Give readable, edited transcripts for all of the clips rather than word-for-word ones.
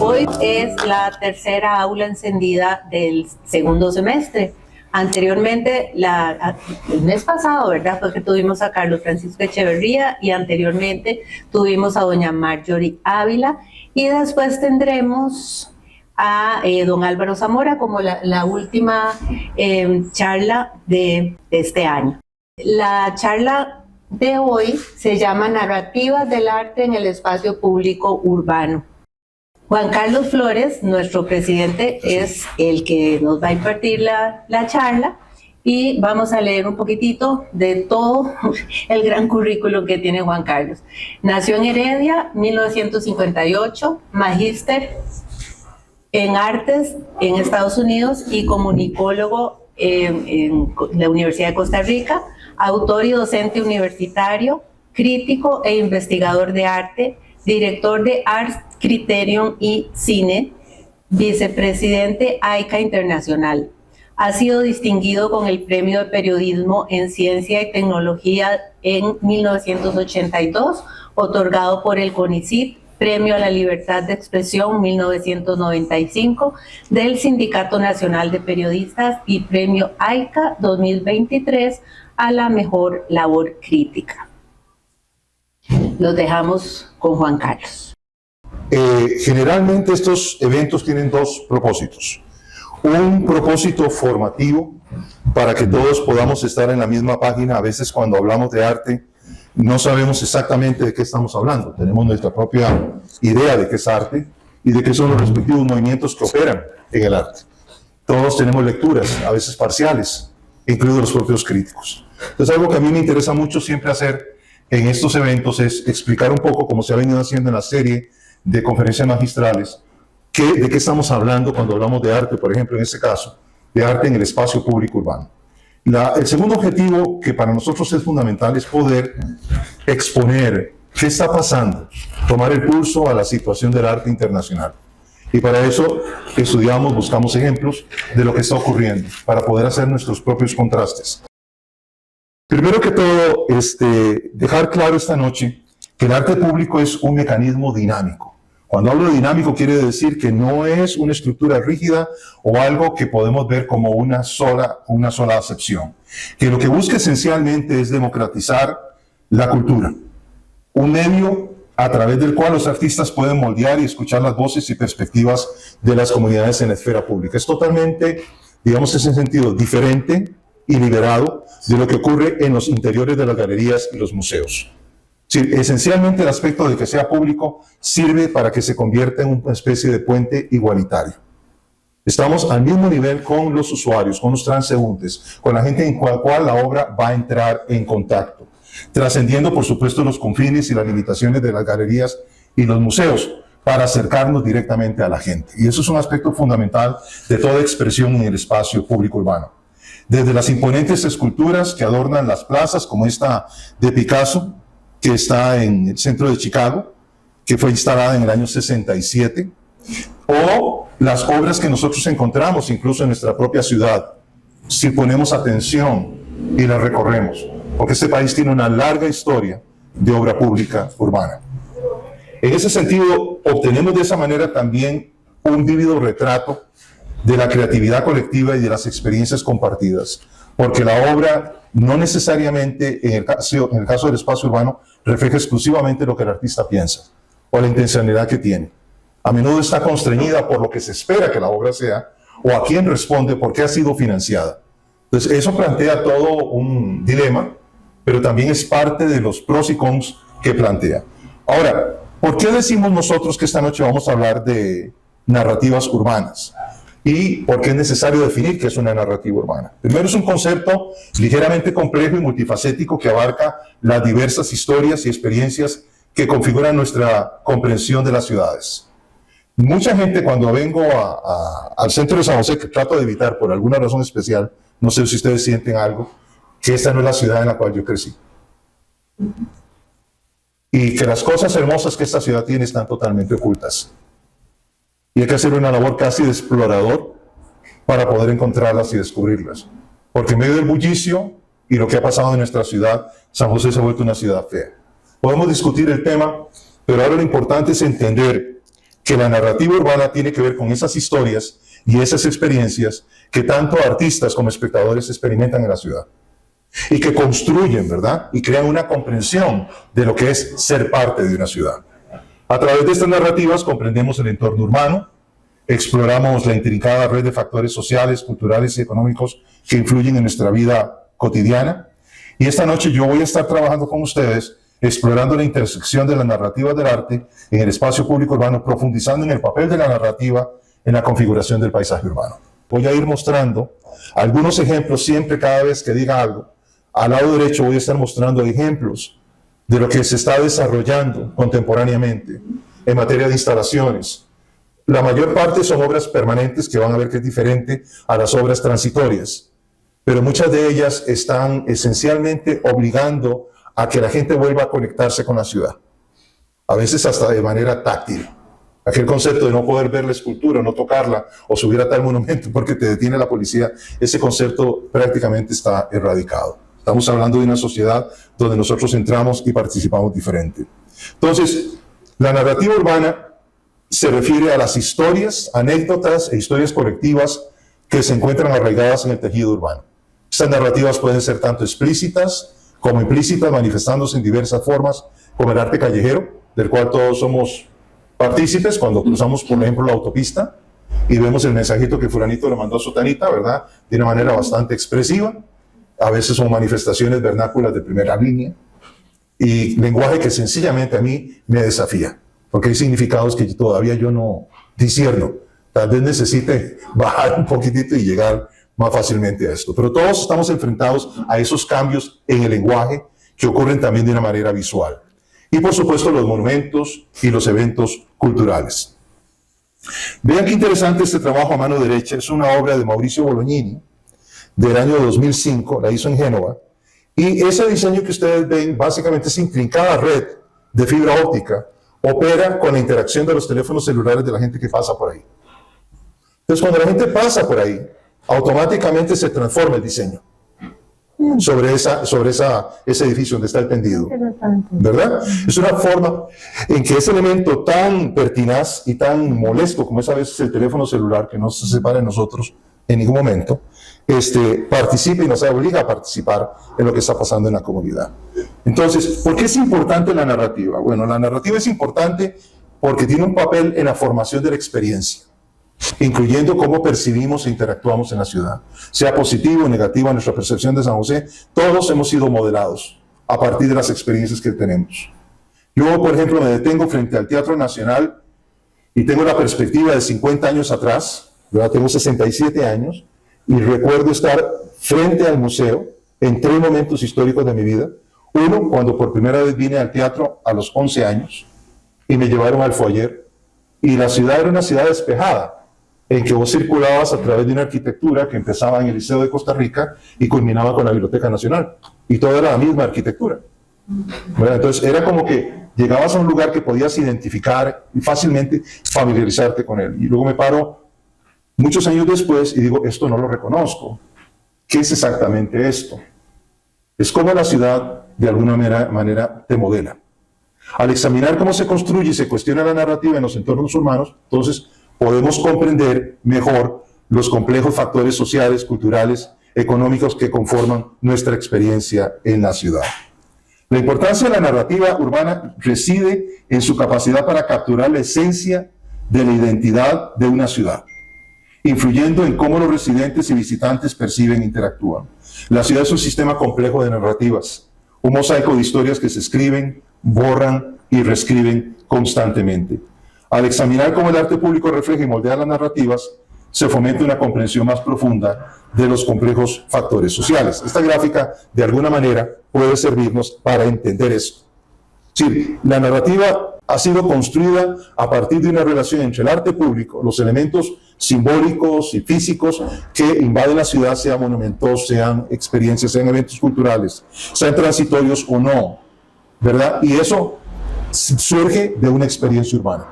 Hoy es la tercera aula encendida del segundo semestre. Anteriormente, el mes pasado, ¿verdad? Fue que tuvimos a Carlos Francisco Echeverría y anteriormente tuvimos a doña Marjorie Ávila y después tendremos a don Álvaro Zamora como la última charla de este año. La charla de hoy se llama Narrativas del arte en el espacio público urbano. Juan Carlos Flores, nuestro presidente, es el que nos va a impartir la charla y vamos a leer un poquitito de todo el gran currículum que tiene Juan Carlos. Nació en Heredia, 1958, magíster en artes en Estados Unidos y comunicólogo en la Universidad de Costa Rica, autor y docente universitario, crítico e investigador de arte, director de Arts Criterion y Cine, vicepresidente AICA Internacional. Ha sido distinguido con el Premio de Periodismo en Ciencia y Tecnología en 1982, otorgado por el CONICYT, Premio a la Libertad de Expresión 1995 del Sindicato Nacional de Periodistas y Premio AICA 2023 a la mejor labor crítica. Los dejamos con Juan Carlos. Generalmente estos eventos tienen dos propósitos. Un propósito formativo para que todos podamos estar en la misma página. A veces cuando hablamos de arte no sabemos exactamente de qué estamos hablando. Tenemos nuestra propia idea de qué es arte y de qué son los respectivos movimientos que operan en el arte. Todos tenemos lecturas, a veces parciales, incluidos los propios críticos. Entonces, algo que a mí me interesa mucho siempre hacer en estos eventos es explicar un poco, como se ha venido haciendo en la serie de conferencias magistrales, de qué estamos hablando cuando hablamos de arte, por ejemplo, en este caso, de arte en el espacio público urbano. El segundo objetivo que para nosotros es fundamental es poder exponer qué está pasando, tomar el pulso a la situación del arte internacional. Y para eso estudiamos, buscamos ejemplos de lo que está ocurriendo, para poder hacer nuestros propios contrastes. Primero que todo, dejar claro esta noche que el arte público es un mecanismo dinámico. Cuando hablo de dinámico quiere decir que no es una estructura rígida o algo que podemos ver como una sola acepción. Que lo que busca esencialmente es democratizar la cultura. Un medio a través del cual los artistas pueden moldear y escuchar las voces y perspectivas de las comunidades en la esfera pública. Es totalmente, digamos, en ese sentido, diferente y liberado de lo que ocurre en los interiores de las galerías y los museos. Sí, esencialmente el aspecto de que sea público sirve para que se convierta en una especie de puente igualitario. Estamos al mismo nivel con los usuarios, con los transeúntes, con la gente en la cual la obra va a entrar en contacto, trascendiendo por supuesto los confines y las limitaciones de las galerías y los museos para acercarnos directamente a la gente. Y eso es un aspecto fundamental de toda expresión en el espacio público urbano. Desde las imponentes esculturas que adornan las plazas, como esta de Picasso, que está en el centro de Chicago, que fue instalada en el año 67, o las obras que nosotros encontramos incluso en nuestra propia ciudad, si ponemos atención y las recorremos, porque este país tiene una larga historia de obra pública urbana. En ese sentido, obtenemos de esa manera también un vívido retrato de la creatividad colectiva y de las experiencias compartidas, porque la obra no necesariamente, en el caso del espacio urbano, refleja exclusivamente lo que el artista piensa o la intencionalidad que tiene. A menudo está constreñida por lo que se espera que la obra sea o a quién responde por qué ha sido financiada. Entonces, eso plantea todo un dilema, pero también es parte de los pros y cons que plantea. Ahora, ¿por qué decimos nosotros que esta noche vamos a hablar de narrativas urbanas? ¿Y por qué es necesario definir qué es una narrativa urbana? Primero, es un concepto ligeramente complejo y multifacético que abarca las diversas historias y experiencias que configuran nuestra comprensión de las ciudades. Mucha gente, cuando vengo al centro de San José, que trato de evitar por alguna razón especial, no sé si ustedes sienten algo, que esta no es la ciudad en la cual yo crecí. Y que las cosas hermosas que esta ciudad tiene están totalmente ocultas. Y hay que hacer una labor casi de explorador para poder encontrarlas y descubrirlas. Porque en medio del bullicio y lo que ha pasado en nuestra ciudad, San José se ha vuelto una ciudad fea. Podemos discutir el tema, pero ahora lo importante es entender que la narrativa urbana tiene que ver con esas historias y esas experiencias que tanto artistas como espectadores experimentan en la ciudad y que construyen, ¿verdad? Y crean una comprensión de lo que es ser parte de una ciudad. A través de estas narrativas comprendemos el entorno urbano, exploramos la intrincada red de factores sociales, culturales y económicos que influyen en nuestra vida cotidiana. Y esta noche yo voy a estar trabajando con ustedes explorando la intersección de las narrativas del arte en el espacio público urbano, profundizando en el papel de la narrativa en la configuración del paisaje urbano. Voy a ir mostrando algunos ejemplos siempre cada vez que diga algo. Al lado derecho voy a estar mostrando ejemplos de lo que se está desarrollando contemporáneamente en materia de instalaciones. La mayor parte son obras permanentes que van a ver que es diferente a las obras transitorias, pero muchas de ellas están esencialmente obligando a que la gente vuelva a conectarse con la ciudad, a veces hasta de manera táctil. Aquel concepto de no poder ver la escultura, no tocarla o subir a tal monumento porque te detiene la policía, ese concepto prácticamente está erradicado. Estamos hablando de una sociedad donde nosotros entramos y participamos diferente. Entonces, la narrativa urbana se refiere a las historias, anécdotas e historias colectivas que se encuentran arraigadas en el tejido urbano. Estas narrativas pueden ser tanto explícitas como implícitas, manifestándose en diversas formas, como el arte callejero, del cual todos somos partícipes cuando cruzamos, por ejemplo, la autopista y vemos el mensajito que fulanito le mandó a sotanita, ¿verdad? De una manera bastante expresiva. A veces son manifestaciones vernáculas de primera línea y lenguaje que sencillamente a mí me desafía, porque hay significados que todavía yo no discierno. Tal vez necesite bajar un poquitito y llegar más fácilmente a esto. Pero todos estamos enfrentados a esos cambios en el lenguaje que ocurren también de una manera visual. Y por supuesto los monumentos y los eventos culturales. Vean qué interesante este trabajo a mano derecha. Es una obra de Mauricio Bolognini del año 2005, la hizo en Génova. Y ese diseño que ustedes ven, básicamente esa intrincada red de fibra óptica, opera con la interacción de los teléfonos celulares de la gente que pasa por ahí. Entonces cuando la gente pasa por ahí, automáticamente se transforma el diseño sobre ese edificio donde está el tendido, ¿verdad? Es una forma en que ese elemento tan pertinaz y tan molesto como es a veces el teléfono celular, que no se separa de nosotros en ningún momento, participa y nos obliga a participar en lo que está pasando en la comunidad. Entonces, ¿por qué es importante la narrativa? Bueno, la narrativa es importante porque tiene un papel en la formación de la experiencia, incluyendo cómo percibimos e interactuamos en la ciudad. Sea positivo o negativo nuestra percepción de San José, todos hemos sido modelados a partir de las experiencias que tenemos. Yo, por ejemplo, me detengo frente al Teatro Nacional y tengo la perspectiva de 50 años atrás, ¿verdad? Tengo 67 años, y recuerdo estar frente al museo en 3 momentos históricos de mi vida. Uno, cuando por primera vez vine al teatro a los 11 años y me llevaron al foyer, y la ciudad era una ciudad despejada, en que vos circulabas a través de una arquitectura que empezaba en el Liceo de Costa Rica y culminaba con la Biblioteca Nacional, y todo era la misma arquitectura. Bueno, entonces era como que llegabas a un lugar que podías identificar y fácilmente familiarizarte con él. Y luego me paro muchos años después y digo, esto no lo reconozco. ¿Qué es exactamente esto? Es como la ciudad de alguna manera te modela. Al examinar cómo se construye y se cuestiona la narrativa en los entornos urbanos, entonces podemos comprender mejor los complejos factores sociales, culturales, económicos que conforman nuestra experiencia en la ciudad. La importancia de la narrativa urbana reside en su capacidad para capturar la esencia de la identidad de una ciudad, influyendo en cómo los residentes y visitantes perciben e interactúan. La ciudad es un sistema complejo de narrativas, un mosaico de historias que se escriben, borran y reescriben constantemente. Al examinar cómo el arte público refleja y moldea las narrativas, se fomenta una comprensión más profunda de los complejos factores sociales. Esta gráfica, de alguna manera, puede servirnos para entender esto. Sí, la narrativa ha sido construida a partir de una relación entre el arte público, los elementos simbólicos y físicos que invaden la ciudad, sean monumentos, sean experiencias, sean eventos culturales, sean transitorios o no, ¿verdad? Y eso surge de una experiencia urbana.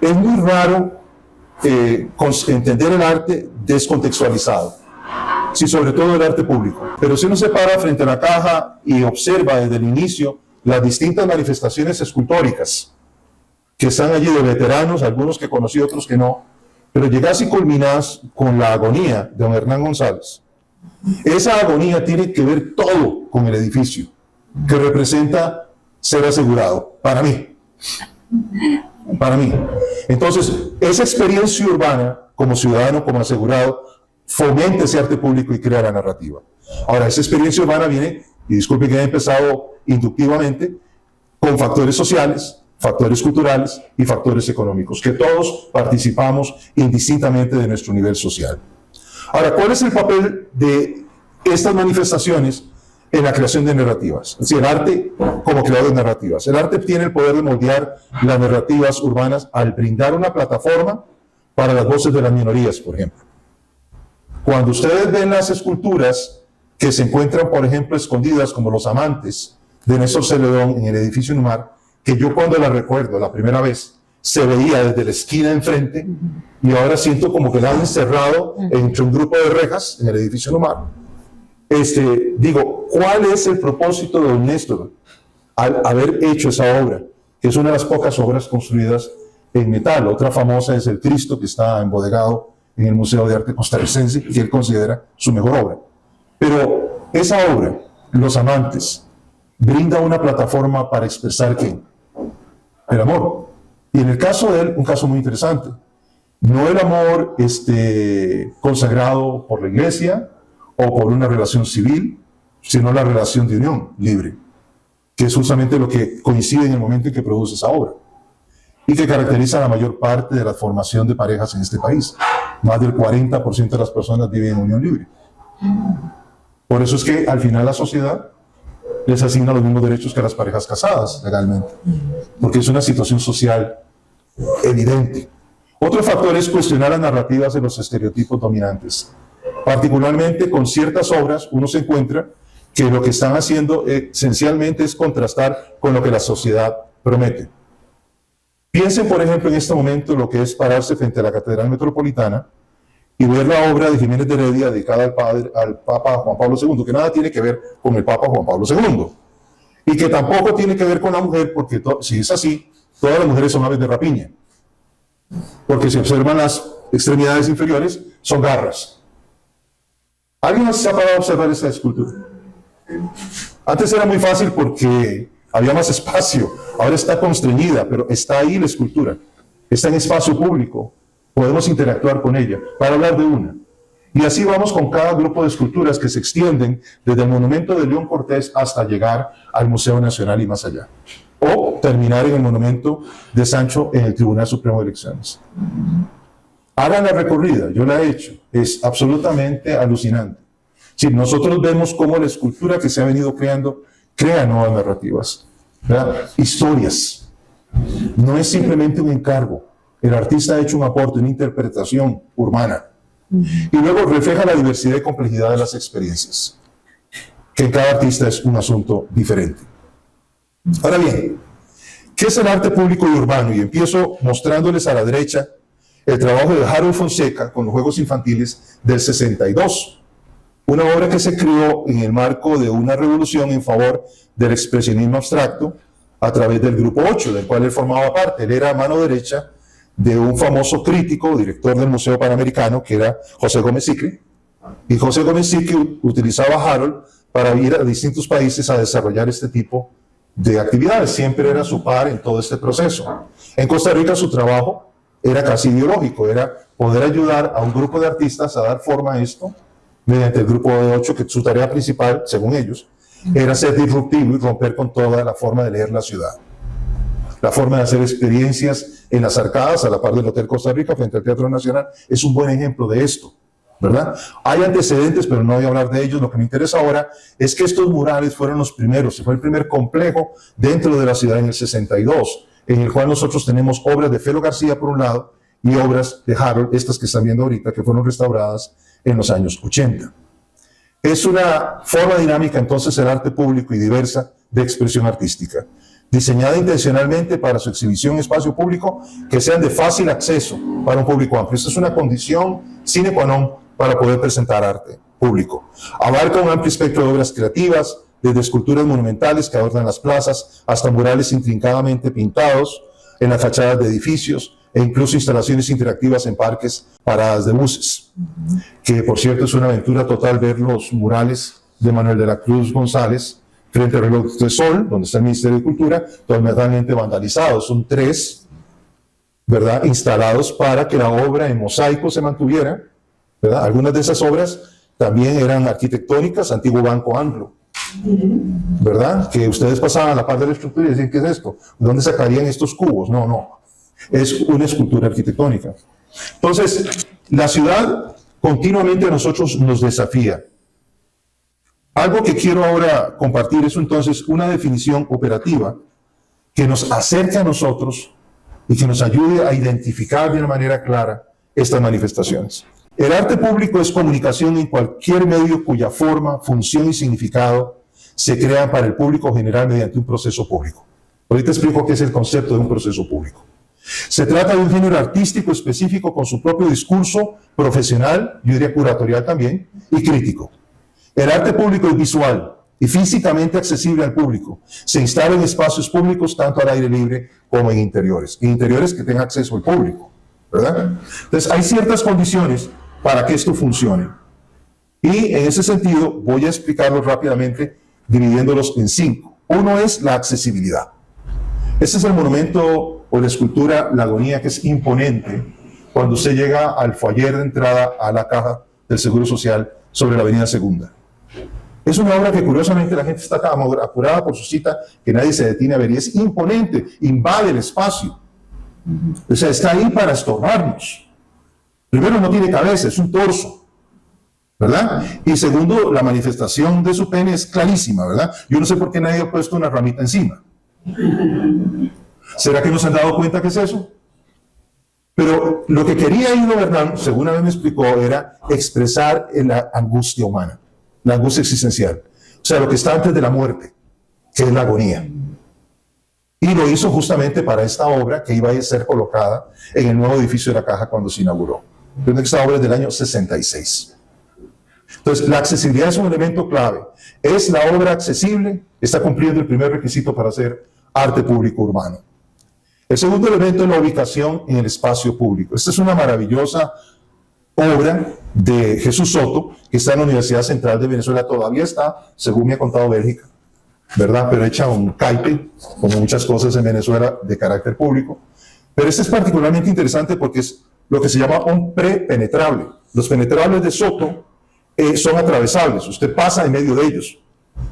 Es muy raro entender el arte descontextualizado, sí, sobre todo el arte público. Pero si uno se para frente a la caja y observa desde el inicio las distintas manifestaciones escultóricas que están allí de veteranos, algunos que conocí, otros que no, pero llegás y culminás con la agonía de don Hernán González. Esa agonía tiene que ver todo con el edificio, que representa ser asegurado, para mí. Para mí. Entonces, esa experiencia urbana, como ciudadano, como asegurado, fomenta ese arte público y crea la narrativa. Ahora, esa experiencia urbana viene, y disculpe que haya empezado inductivamente, con factores sociales, factores culturales y factores económicos, que todos participamos indistintamente de nuestro nivel social. Ahora, ¿cuál es el papel de estas manifestaciones en la creación de narrativas? Es decir, el arte como creador de narrativas. El arte tiene el poder de moldear las narrativas urbanas al brindar una plataforma para las voces de las minorías, por ejemplo. Cuando ustedes ven las esculturas que se encuentran, por ejemplo, escondidas, como Los Amantes, de Néstor Celedón en el edificio Numar, que yo cuando la recuerdo la primera vez, se veía desde la esquina enfrente, y ahora siento como que la han encerrado entre un grupo de rejas en el edificio Numar. Digo, ¿cuál es el propósito de don Néstor al haber hecho esa obra? Que es una de las pocas obras construidas en metal. Otra famosa es el Cristo, que está embodegado en el Museo de Arte Costarricense, que él considera su mejor obra. Pero esa obra, Los Amantes, brinda una plataforma para expresar ¿qué? El amor. Y en el caso de él, un caso muy interesante. No el amor consagrado por la iglesia o por una relación civil, sino la relación de unión libre, que es justamente lo que coincide en el momento en que produce esa obra y que caracteriza a la mayor parte de la formación de parejas en este país. Más del 40% de las personas viven en unión libre. Por eso es que al final la sociedad les asigna los mismos derechos que a las parejas casadas legalmente, porque es una situación social evidente. Otro factor es cuestionar las narrativas de los estereotipos dominantes. Particularmente con ciertas obras uno se encuentra que lo que están haciendo esencialmente es contrastar con lo que la sociedad promete. Piensen, por ejemplo, en este momento lo que es pararse frente a la Catedral Metropolitana y ver la obra de Jiménez de Heredia dedicada al Papa Juan Pablo II, que nada tiene que ver con el Papa Juan Pablo II, y que tampoco tiene que ver con la mujer, porque si es así, todas las mujeres son aves de rapiña, porque si observan las extremidades inferiores, son garras. ¿Alguien se ha parado a observar esa escultura? Antes era muy fácil porque había más espacio, ahora está constreñida, pero está ahí la escultura, está en espacio público, podemos interactuar con ella, para hablar de una. Y así vamos con cada grupo de esculturas que se extienden desde el monumento de León Cortés hasta llegar al Museo Nacional y más allá. O terminar en el monumento de Sancho en el Tribunal Supremo de Elecciones. Hagan la recorrida, yo la he hecho, es absolutamente alucinante. Sí, nosotros vemos cómo la escultura que se ha venido creando crea nuevas narrativas, ¿verdad? Historias. No es simplemente un encargo. El artista ha hecho un aporte, una interpretación urbana. Y luego refleja la diversidad y complejidad de las experiencias, que en cada artista es un asunto diferente. Ahora bien, ¿qué es el arte público y urbano? Y empiezo mostrándoles a la derecha el trabajo de Harold Fonseca con los Juegos Infantiles del 62. Una obra que se creó en el marco de una revolución en favor del expresionismo abstracto a través del Grupo 8, del cual él formaba parte. Él era mano derecha de un famoso crítico, director del Museo Panamericano, que era José Gómez Sicre. Y José Gómez Sicre utilizaba a Harold para ir a distintos países a desarrollar este tipo de actividades. Siempre era su par en todo este proceso. En Costa Rica su trabajo era casi ideológico, era poder ayudar a un grupo de artistas a dar forma a esto mediante el Grupo de 8, que su tarea principal, según ellos, era ser disruptivo y romper con toda la forma de leer la ciudad. La forma de hacer experiencias en las arcadas, a la par del Hotel Costa Rica, frente al Teatro Nacional, es un buen ejemplo de esto, ¿verdad? Hay antecedentes, pero no voy a hablar de ellos. Lo que me interesa ahora es que estos murales fueron los primeros, fue el primer complejo dentro de la ciudad en el 62, en el cual nosotros tenemos obras de Felo García por un lado y obras de Harold, estas que están viendo ahorita, que fueron restauradas en los años 80. Es una forma dinámica entonces el arte público y diversa de expresión artística, diseñada intencionalmente para su exhibición en espacio público, que sean de fácil acceso para un público amplio. Esta es una condición sine qua non para poder presentar arte público. Abarca un amplio espectro de obras creativas, desde esculturas monumentales que adornan las plazas hasta murales intrincadamente pintados, en las fachadas de edificios e incluso instalaciones interactivas en parques, paradas de buses. Que, por cierto, es una aventura total ver los murales de Manuel de la Cruz González frente al reloj de sol, donde está el Ministerio de Cultura, totalmente vandalizados. Son 3, ¿verdad?, instalados para que la obra en mosaico se mantuviera, ¿verdad? Algunas de esas obras también eran arquitectónicas, antiguo Banco Anglo, ¿verdad? Que ustedes pasaban a la par de la estructura y decían, ¿qué es esto? ¿De dónde sacarían estos cubos? No, no. Es una escultura arquitectónica. Entonces, la ciudad continuamente a nosotros nos desafía. Algo que quiero ahora compartir es entonces una definición operativa que nos acerque a nosotros y que nos ayude a identificar de una manera clara estas manifestaciones. El arte público es comunicación en cualquier medio cuya forma, función y significado se crean para el público general mediante un proceso público. Ahorita explico qué es el concepto de un proceso público. Se trata de un género artístico específico con su propio discurso profesional, yo diría curatorial también, y crítico. El arte público es visual y físicamente accesible al público. Se instala en espacios públicos, tanto al aire libre como en interiores. En interiores que tenga acceso al público, ¿verdad? Entonces, hay ciertas condiciones para que esto funcione. Y en ese sentido, voy a explicarlos rápidamente, dividiéndolos en 5. Uno es la accesibilidad. Este es el monumento o la escultura La Agonía, que es imponente cuando usted llega al foyer de entrada a la caja del Seguro Social sobre la Avenida Segunda. Es una obra que curiosamente la gente está tan apurada por su cita que nadie se detiene a ver, y es imponente, invade el espacio. O sea, está ahí para estorbarnos. Primero, no tiene cabeza, es un torso, ¿verdad? Y segundo, la manifestación de su pene es clarísima, ¿verdad? Yo no sé por qué nadie ha puesto una ramita encima. ¿Será que no se han dado cuenta que es eso? Pero lo que quería Ido Bernal, según una vez me explicó, era expresar la angustia humana, la angustia existencial. O sea, lo que está antes de la muerte, que es la agonía. Y lo hizo justamente para esta obra que iba a ser colocada en el nuevo edificio de la Caja cuando se inauguró. Esta obra es del año 66. Entonces, la accesibilidad es un elemento clave. ¿Es la obra accesible? Está cumpliendo el primer requisito para hacer arte público urbano. El segundo elemento es la ubicación en el espacio público. Esta es una maravillosa obra de Jesús Soto, que está en la Universidad Central de Venezuela. Todavía está, según me ha contado Bélgica, ¿verdad? Pero hecha un caipe, como muchas cosas en Venezuela, de carácter público. Pero este es particularmente interesante porque es lo que se llama un prepenetrable. Los penetrables de Soto son atravesables. Usted pasa en medio de ellos.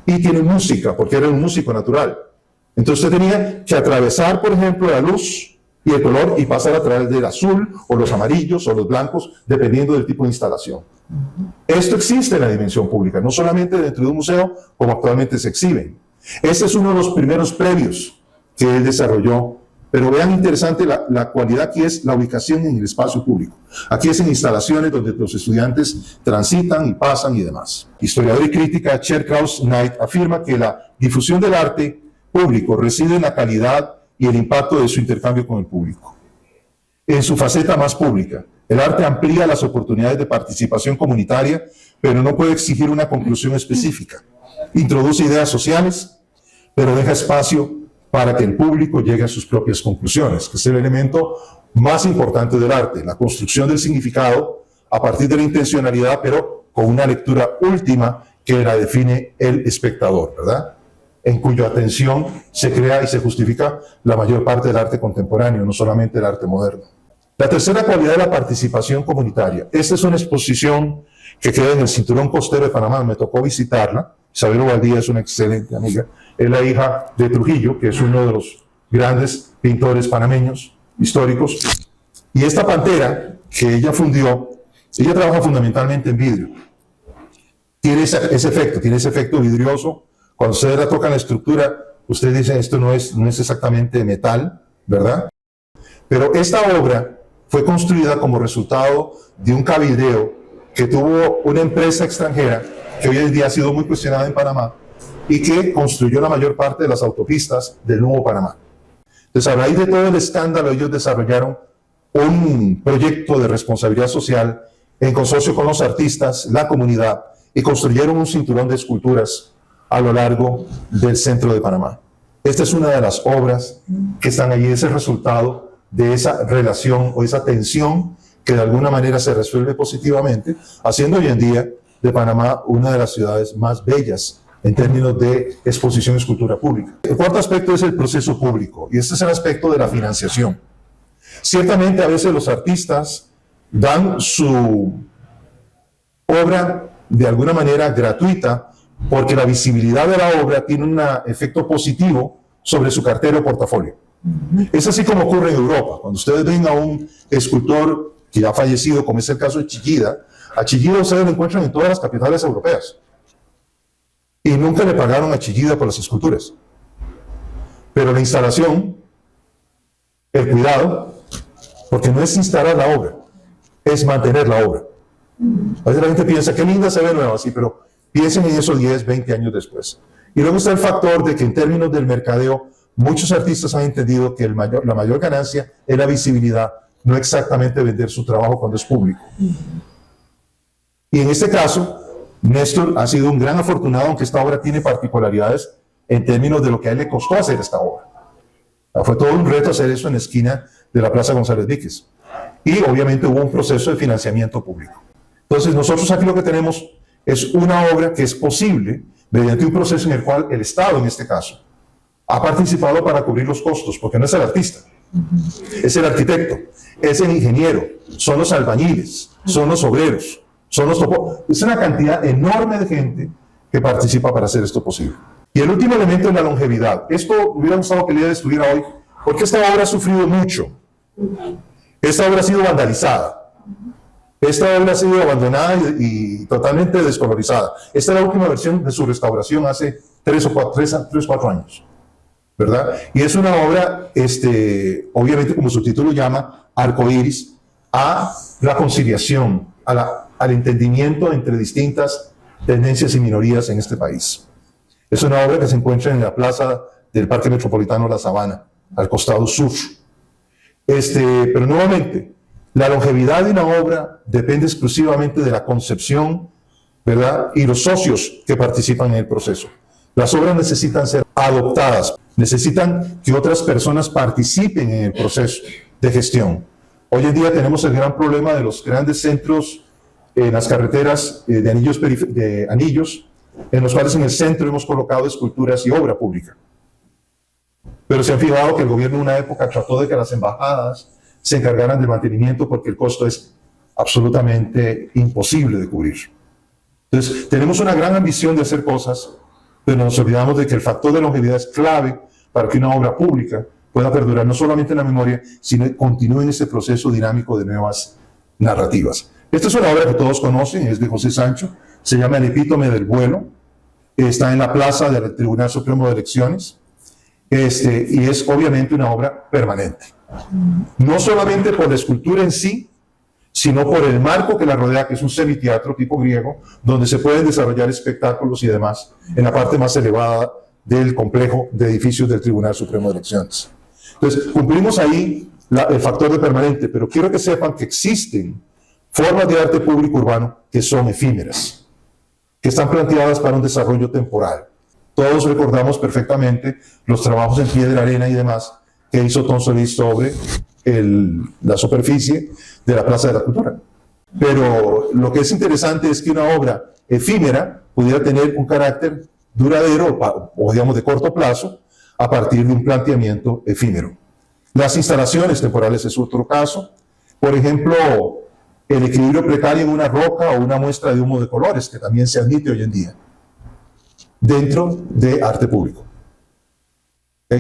Y tiene música, porque era un músico natural. Entonces usted tenía que atravesar, por ejemplo, la luz y el color y pasar a través del azul, o los amarillos, o los blancos, dependiendo del tipo de instalación. Esto existe en la dimensión pública, no solamente dentro de un museo, como actualmente se exhiben. Este es uno de los primeros previos que él desarrolló. Pero vean interesante la cualidad aquí es la ubicación en el espacio público. Aquí es en instalaciones donde los estudiantes transitan y pasan y demás. Historiador y crítica Cher Krauss Knight afirma que la difusión del arte público reside en la calidad y el impacto de su intercambio con el público. En su faceta más pública, el arte amplía las oportunidades de participación comunitaria, pero no puede exigir una conclusión específica. Introduce ideas sociales, pero deja espacio para que el público llegue a sus propias conclusiones, que es el elemento más importante del arte, la construcción del significado a partir de la intencionalidad, pero con una lectura última que la define el espectador, ¿verdad? En cuya atención se crea y se justifica la mayor parte del arte contemporáneo, no solamente el arte moderno. La tercera cualidad es la participación comunitaria. Esta es una exposición que queda en el Cinturón Costero de Panamá, me tocó visitarla. Isabel Ovaldía es una excelente amiga, es la hija de Trujillo, que es uno de los grandes pintores panameños históricos. Y esta pantera que ella fundió, ella trabaja fundamentalmente en vidrio. Tiene ese efecto vidrioso. Cuando ustedes la tocan la estructura, ustedes dicen, esto no es exactamente metal, ¿verdad? Pero esta obra fue construida como resultado de un cabildeo que tuvo una empresa extranjera que hoy en día ha sido muy cuestionada en Panamá y que construyó la mayor parte de las autopistas del Nuevo Panamá. Entonces, a raíz de todo el escándalo, ellos desarrollaron un proyecto de responsabilidad social en consorcio con los artistas, la comunidad, y construyeron un cinturón de esculturas a lo largo del centro de Panamá. Esta es una de las obras que están allí, es el resultado de esa relación o esa tensión que de alguna manera se resuelve positivamente, haciendo hoy en día de Panamá una de las ciudades más bellas en términos de exposición y escultura pública. El cuarto aspecto es el proceso público, y este es el aspecto de la financiación. Ciertamente a veces los artistas dan su obra de alguna manera gratuita porque la visibilidad de la obra tiene un efecto positivo sobre su cartera o portafolio. Es así como ocurre en Europa. Cuando ustedes ven a un escultor que ya ha fallecido, como es el caso de Chillida, a Chillida ustedes lo encuentran en todas las capitales europeas. Y nunca le pagaron a Chillida por las esculturas. Pero la instalación, el cuidado, porque no es instalar la obra, es mantener la obra. A veces la gente piensa, qué linda se ve nueva, sí, pero piensen en eso 10, 20 años después. Y luego está el factor de que en términos del mercadeo, muchos artistas han entendido que la mayor ganancia es la visibilidad, no exactamente vender su trabajo cuando es público. Y en este caso, Néstor ha sido un gran afortunado, aunque esta obra tiene particularidades en términos de lo que a él le costó hacer esta obra. Fue todo un reto hacer eso en la esquina de la Plaza González Víquez. Y obviamente hubo un proceso de financiamiento público. Entonces nosotros aquí lo que tenemos es una obra que es posible mediante un proceso en el cual el Estado, en este caso, ha participado para cubrir los costos, porque no es el artista, es el arquitecto, es el ingeniero, son los albañiles, son los obreros, son los topólogos. Es una cantidad enorme de gente que participa para hacer esto posible. Y el último elemento es la longevidad. Esto hubiera gustado que Lidia estuviera hoy, porque esta obra ha sufrido mucho. Esta obra ha sido vandalizada. Esta obra ha sido abandonada y totalmente descolorizada. Esta es la última versión de su restauración hace 3 o 4 años, ¿verdad? Y es una obra, obviamente como su título llama, arcoíris, a la conciliación, al entendimiento entre distintas tendencias y minorías en este país. Es una obra que se encuentra en la plaza del Parque Metropolitano La Sabana, al costado sur. Pero nuevamente, la longevidad de una obra depende exclusivamente de la concepción, ¿verdad? Y los socios que participan en el proceso. Las obras necesitan ser adoptadas, necesitan que otras personas participen en el proceso de gestión. Hoy en día tenemos el gran problema de los grandes centros en las carreteras de anillos, en los cuales en el centro hemos colocado esculturas y obra pública. Pero se han fijado que el gobierno en una época trató de que las embajadas se encargaran del mantenimiento porque el costo es absolutamente imposible de cubrir. Entonces, tenemos una gran ambición de hacer cosas, pero nos olvidamos de que el factor de longevidad es clave para que una obra pública pueda perdurar no solamente en la memoria, sino que continúe en ese proceso dinámico de nuevas narrativas. Esta es una obra que todos conocen, es de José Sancho, se llama El epítome del vuelo, está en la plaza del Tribunal Supremo de Elecciones, y es obviamente una obra permanente. No solamente por la escultura en sí, sino por el marco que la rodea, que es un semiteatro tipo griego, donde se pueden desarrollar espectáculos y demás, en la parte más elevada del complejo de edificios del Tribunal Supremo de Elecciones. Entonces, cumplimos ahí el factor de permanente, pero quiero que sepan que existen formas de arte público urbano que son efímeras, que están planteadas para un desarrollo temporal. Todos recordamos perfectamente los trabajos en piedra, arena y demás que hizo Tom Solís sobre la superficie de la Plaza de la Cultura. Pero lo que es interesante es que una obra efímera pudiera tener un carácter duradero o digamos de corto plazo a partir de un planteamiento efímero. Las instalaciones temporales es otro caso. Por ejemplo, el equilibrio precario en una roca o una muestra de humo de colores, que también se admite hoy en día, dentro de arte público.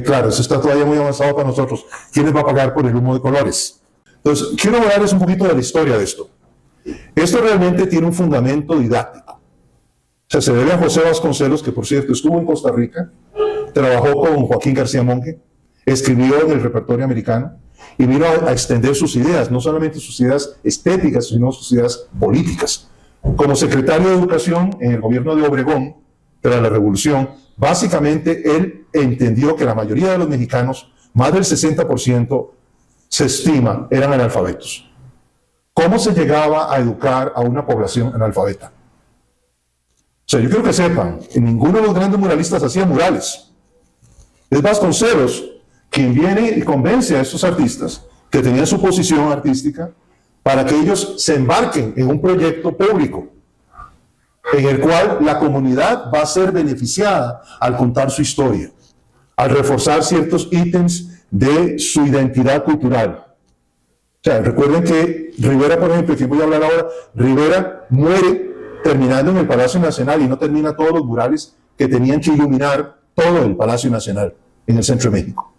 Claro, eso está todavía muy avanzado para nosotros. ¿Quién les va a pagar por el humo de colores? Entonces, quiero hablarles un poquito de la historia de esto. Esto realmente tiene un fundamento didáctico. O sea, se debe a José Vasconcelos, que por cierto estuvo en Costa Rica, trabajó con Joaquín García Monge, escribió en el repertorio americano y vino a extender sus ideas, no solamente sus ideas estéticas, sino sus ideas políticas. Como secretario de Educación en el gobierno de Obregón, tras la Revolución, básicamente él entendió que la mayoría de los mexicanos, más del 60%, se estima, eran analfabetos. ¿Cómo se llegaba a educar a una población analfabeta? O sea, yo quiero que sepan, ninguno de los grandes muralistas hacía murales. Es Vasconcelos quien viene y convence a estos artistas que tenían su posición artística para que ellos se embarquen en un proyecto público en el cual la comunidad va a ser beneficiada al contar su historia, al reforzar ciertos ítems de su identidad cultural. O sea, recuerden que Rivera, por ejemplo, que voy a hablar ahora, Rivera muere terminando en el Palacio Nacional y no termina todos los murales que tenían que iluminar todo el Palacio Nacional en el centro de México.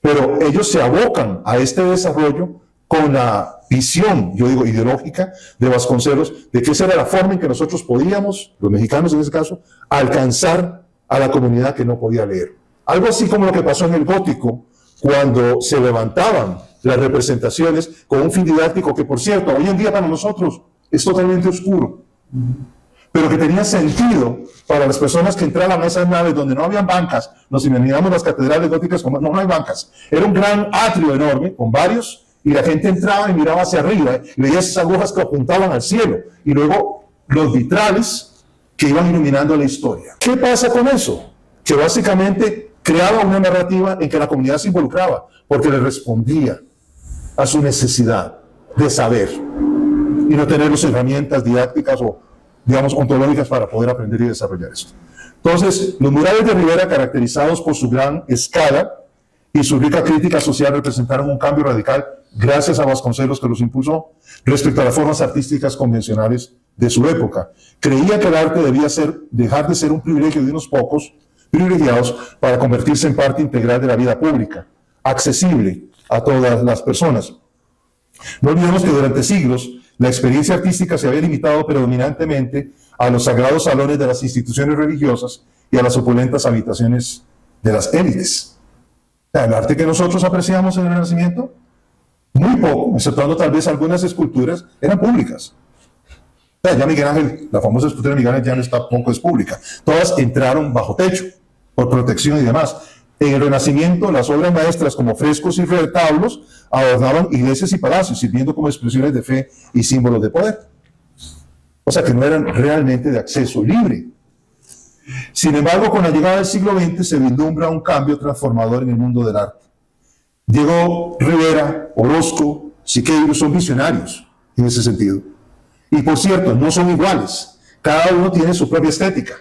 Pero ellos se abocan a este desarrollo con la visión, yo digo, ideológica de Vasconcelos, de que esa era la forma en que nosotros podíamos, los mexicanos en ese caso, alcanzar a la comunidad que no podía leer. Algo así como lo que pasó en el Gótico, cuando se levantaban las representaciones con un fin didáctico que, por cierto, hoy en día para nosotros es totalmente oscuro, pero que tenía sentido para las personas que entraban a esas naves donde no habían bancas. Nos imaginamos las catedrales góticas como no hay bancas. Era un gran atrio enorme con varios, y la gente entraba y miraba hacia arriba y veía esas agujas que apuntaban al cielo, y luego los vitrales que iban iluminando la historia. ¿Qué pasa con eso? Que básicamente creaba una narrativa en que la comunidad se involucraba porque le respondía a su necesidad de saber y no tener las herramientas didácticas o, digamos, ontológicas para poder aprender y desarrollar esto. Entonces, los murales de Rivera, caracterizados por su gran escala y su rica crítica social, representaron un cambio radical, gracias a Vasconcelos, que los impulsó, respecto a las formas artísticas convencionales de su época. Creía que el arte debía dejar de ser un privilegio de unos pocos privilegiados para convertirse en parte integral de la vida pública, accesible a todas las personas. No olvidemos que durante siglos la experiencia artística se había limitado predominantemente a los sagrados salones de las instituciones religiosas y a las opulentas habitaciones de las élites. El arte que nosotros apreciamos en el Renacimiento, muy poco, exceptuando tal vez algunas esculturas, eran públicas. Ya Miguel Ángel, la famosa escultura de Miguel Ángel ya no está, tampoco es pública. Todas entraron bajo techo, por protección y demás. En el Renacimiento, las obras maestras como frescos y retablos adornaban iglesias y palacios, sirviendo como expresiones de fe y símbolos de poder. O sea que no eran realmente de acceso libre. Sin embargo, con la llegada del siglo XX se vislumbra un cambio transformador en el mundo del arte. Diego Rivera, Orozco, Siqueiros son visionarios en ese sentido. Y por cierto, no son iguales. Cada uno tiene su propia estética.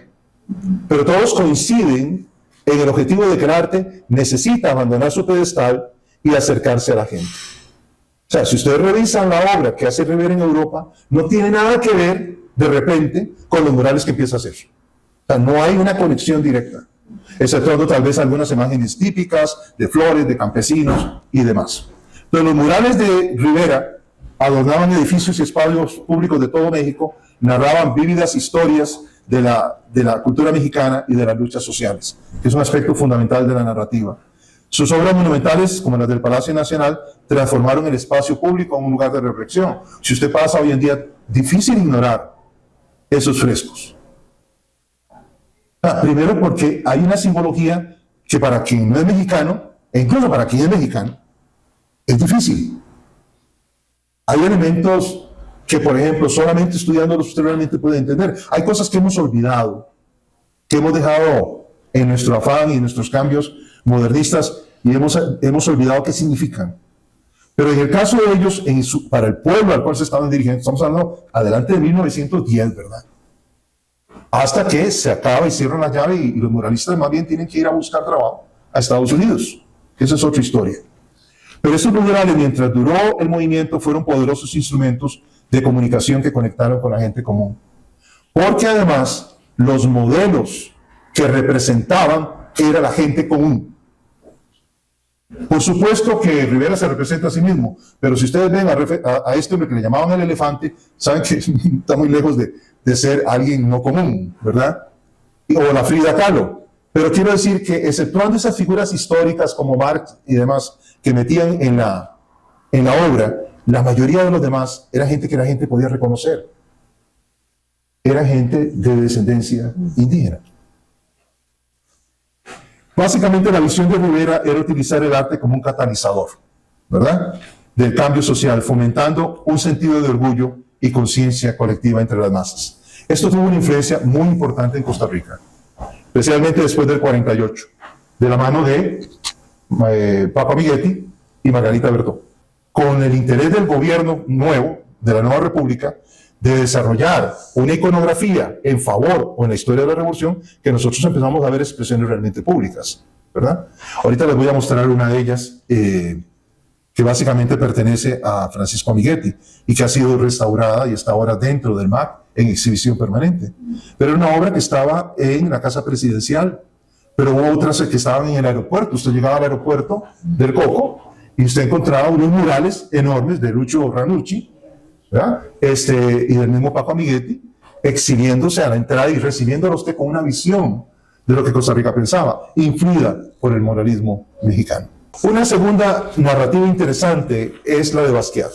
Pero todos coinciden en el objetivo de que el arte necesita abandonar su pedestal y acercarse a la gente. O sea, si ustedes revisan la obra que hace Rivera en Europa, no tiene nada que ver, de repente, con los murales que empieza a hacer. O sea, no hay una conexión directa, exceptuando tal vez algunas imágenes típicas de flores, de campesinos y demás. Pero los murales de Rivera adornaban edificios y espacios públicos de todo México, narraban vívidas historias de la cultura mexicana y de las luchas sociales, que es un aspecto fundamental de la narrativa. Sus obras monumentales, como las del Palacio Nacional, transformaron el espacio público en un lugar de reflexión. Si usted pasa hoy en día, difícil ignorar esos frescos. Primero porque hay una simbología que para quien no es mexicano, e incluso para quien es mexicano, es difícil. Hay elementos que, por ejemplo, solamente estudiándolos usted realmente puede entender. Hay cosas que hemos olvidado, que hemos dejado en nuestro afán y en nuestros cambios modernistas, y hemos olvidado qué significan. Pero en el caso de ellos, para el pueblo al cual se estaban dirigiendo, estamos hablando adelante de 1910, ¿verdad? Hasta que se acaba y cierran la llave y los muralistas más bien tienen que ir a buscar trabajo a Estados Unidos. Esa es otra historia. Pero estos murales, mientras duró el movimiento, fueron poderosos instrumentos de comunicación que conectaron con la gente común. Porque además, los modelos que representaban era la gente común. Por supuesto que Rivera se representa a sí mismo, pero si ustedes ven a este hombre que le llamaban el elefante, saben que está muy lejos de ser alguien no común, ¿verdad? O la Frida Kahlo. Pero quiero decir que, exceptuando esas figuras históricas como Marx y demás, que metían en la obra, la mayoría de los demás era gente que la gente podía reconocer. Era gente de descendencia indígena. Básicamente la visión de Rivera era utilizar el arte como un catalizador, ¿verdad?, del cambio social, fomentando un sentido de orgullo y conciencia colectiva entre las masas. Esto tuvo una influencia muy importante en Costa Rica, especialmente después del 48, de la mano de Paco Amiguetti y Margarita Bertó, con el interés del gobierno nuevo, de la nueva república, de desarrollar una iconografía en favor o en la historia de la revolución, que nosotros empezamos a ver expresiones realmente públicas, ¿verdad? Ahorita les voy a mostrar una de ellas, que básicamente pertenece a Francisco Amiguetti y que ha sido restaurada y está ahora dentro del MAC en exhibición permanente. Pero era una obra que estaba en la Casa Presidencial, pero hubo otras que estaban en el aeropuerto. Usted llegaba al aeropuerto del Coco y usted encontraba unos murales enormes de Lucho Ranucci, ¿verdad? Y del mismo Paco Amiguetti, exhibiéndose a la entrada y recibiéndolo a usted con una visión de lo que Costa Rica pensaba, influida por el moralismo mexicano. Una segunda narrativa interesante es la de Basquiat.